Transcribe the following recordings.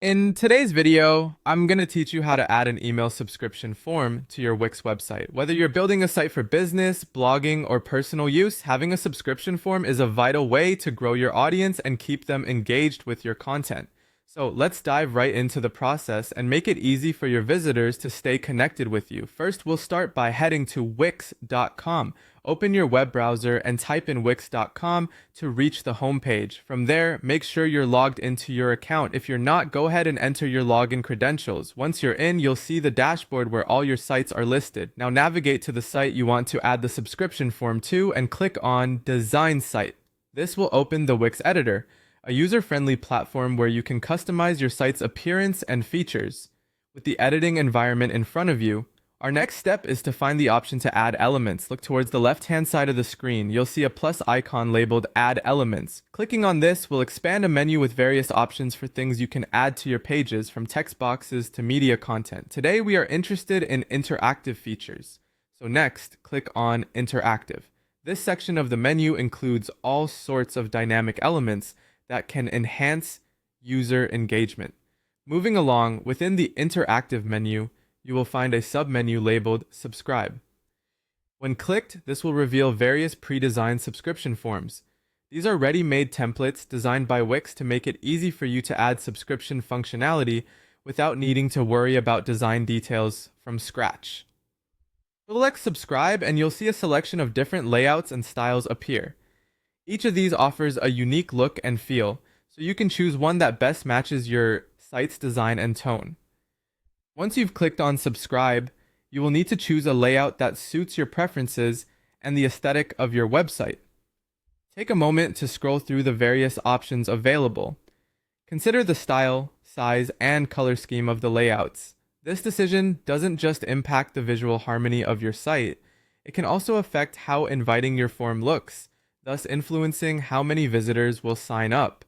In today's video, I'm going to teach you how to add an email subscription form to your Wix website. Whether you're building a site for business, blogging, or personal use, having a subscription form is a vital way to grow your audience and keep them engaged with your content. So let's dive right into the process and make it easy for your visitors to stay connected with you. First, we'll start by heading to Wix.com. Open your web browser and type in Wix.com to reach the homepage. From there, make sure you're logged into your account. If you're not, go ahead and enter your login credentials. Once you're in, you'll see the dashboard where all your sites are listed. Now navigate to the site you want to add the subscription form to and click on Design Site. This will open the Wix editor, a user-friendly platform where you can customize your site's appearance and features. With the editing environment in front of you, our next step is to find the option to add elements. Look towards the left-hand side of the screen. You'll see a plus icon labeled Add Elements. Clicking on this will expand a menu with various options for things you can add to your pages, from text boxes to media content. Today, we are interested in interactive features. So next, click on Interactive. This section of the menu includes all sorts of dynamic elements that can enhance user engagement. Moving along, within the interactive menu, you will find a submenu labeled Subscribe. When clicked, this will reveal various pre-designed subscription forms. These are ready-made templates designed by Wix to make it easy for you to add subscription functionality without needing to worry about design details from scratch. Select Subscribe and you'll see a selection of different layouts and styles appear. Each of these offers a unique look and feel, so you can choose one that best matches your site's design and tone. Once you've clicked on Subscribe, you will need to choose a layout that suits your preferences and the aesthetic of your website. Take a moment to scroll through the various options available. Consider the style, size, and color scheme of the layouts. This decision doesn't just impact the visual harmony of your site, it can also affect how inviting your form looks, thus influencing how many visitors will sign up.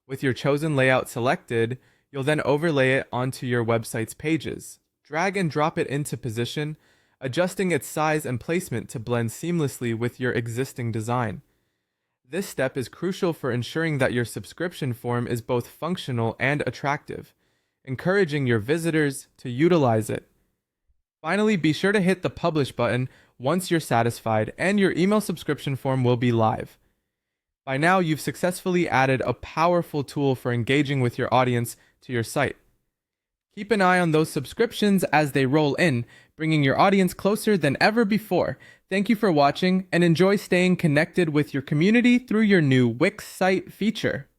With your chosen layout selected, you'll then overlay it onto your website's pages. Drag and drop it into position, adjusting its size and placement to blend seamlessly with your existing design. This step is crucial for ensuring that your subscription form is both functional and attractive, encouraging your visitors to utilize it. Finally, be sure to hit the Publish button once you're satisfied, and your email subscription form will be live. By now, you've successfully added a powerful tool for engaging with your audience to your site. Keep an eye on those subscriptions as they roll in, bringing your audience closer than ever before. Thank you for watching, and enjoy staying connected with your community through your new Wix site feature.